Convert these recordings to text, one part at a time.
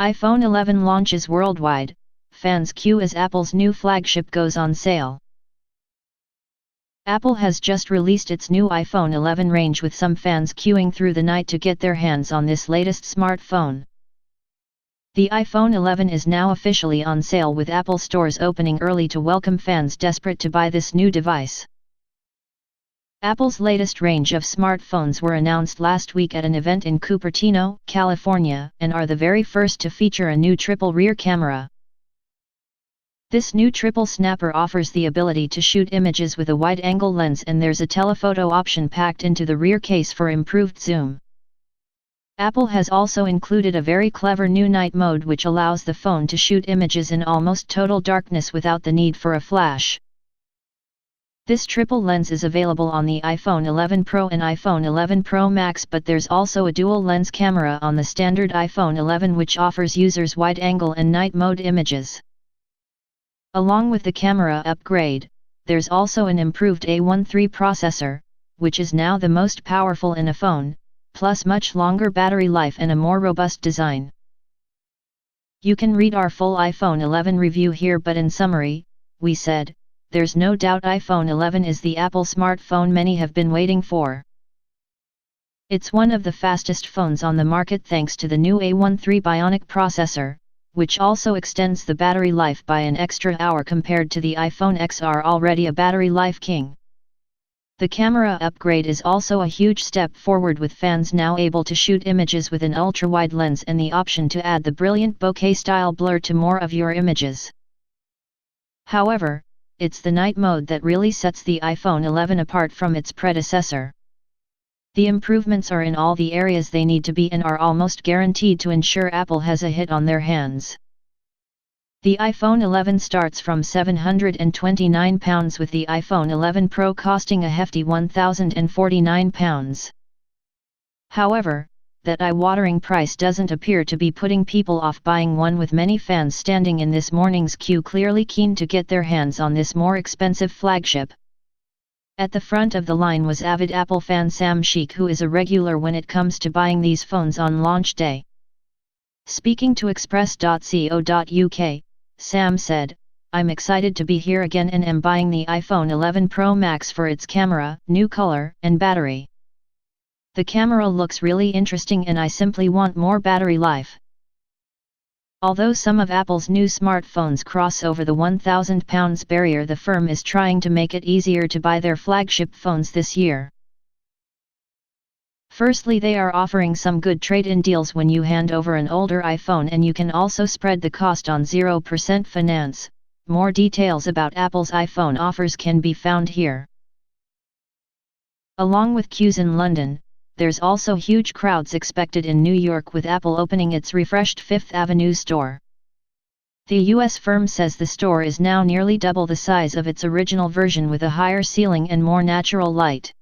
iPhone 11 launches worldwide, fans queue as Apple's new flagship goes on sale. Apple has just released its new iPhone 11 range with some fans queuing through the night to get their hands on this latest smartphone. The iPhone 11 is now officially on sale with Apple stores opening early to welcome fans desperate to buy this new device. Apple's latest range of smartphones were announced last week at an event in Cupertino, California, and are the very first to feature a new triple rear camera. This new triple snapper offers the ability to shoot images with a wide-angle lens, and there's a telephoto option packed into the rear case for improved zoom. Apple has also included a very clever new night mode which allows the phone to shoot images in almost total darkness without the need for a flash. This triple lens is available on the iPhone 11 Pro and iPhone 11 Pro Max, but there's also a dual lens camera on the standard iPhone 11 which offers users wide-angle and night mode images. Along with the camera upgrade, there's also an improved A13 processor, which is now the most powerful in a phone, plus much longer battery life and a more robust design. You can read our full iPhone 11 review here, but in summary, we said, there's no doubt iPhone 11 is the Apple smartphone many have been waiting for. It's one of the fastest phones on the market thanks to the new A13 Bionic processor, which also extends the battery life by an extra hour compared to the iPhone XR, already a battery life king. The camera upgrade is also a huge step forward, with fans now able to shoot images with an ultra-wide lens and the option to add the brilliant bokeh-style blur to more of your images. However, it's the night mode that really sets the iPhone 11 apart from its predecessor. The improvements are in all the areas they need to be and are almost guaranteed to ensure Apple has a hit on their hands. The iPhone 11 starts from £729 with the iPhone 11 Pro costing a hefty £1,049. However, that eye-watering price doesn't appear to be putting people off buying one, with many fans standing in this morning's queue clearly keen to get their hands on this more expensive flagship. At the front of the line was avid Apple fan Sam Sheikh, who is a regular when it comes to buying these phones on launch day. Speaking to express.co.uk, Sam said, "I'm excited to be here again and am buying the iPhone 11 Pro Max for its camera, new color, and battery. The camera looks really interesting and I simply want more battery life." Although some of Apple's new smartphones cross over the £1,000 barrier, the firm is trying to make it easier to buy their flagship phones this year. Firstly, they are offering some good trade-in deals when you hand over an older iPhone, and you can also spread the cost on 0% finance. More details about Apple's iPhone offers can be found here. Along with queues in London, there's also huge crowds expected in New York, with Apple opening its refreshed Fifth Avenue store. The US firm says the store is now nearly double the size of its original version, with a higher ceiling and more natural light.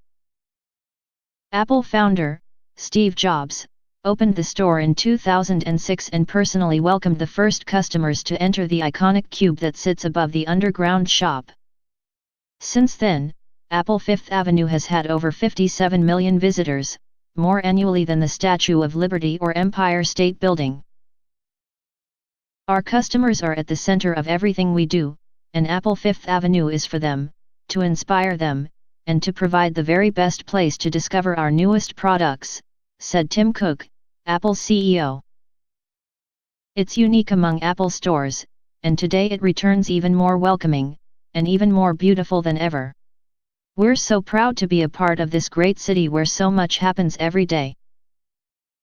Apple founder, Steve Jobs, opened the store in 2006 and personally welcomed the first customers to enter the iconic cube that sits above the underground shop. Since then, Apple Fifth Avenue has had over 57 million visitors, more annually than the Statue of Liberty or Empire State Building. "Our customers are at the center of everything we do, and Apple Fifth Avenue is for them, to inspire them, and to provide the very best place to discover our newest products," said Tim Cook, Apple's CEO. "It's unique among Apple stores, and today it returns even more welcoming, and even more beautiful than ever. We're so proud to be a part of this great city where so much happens every day."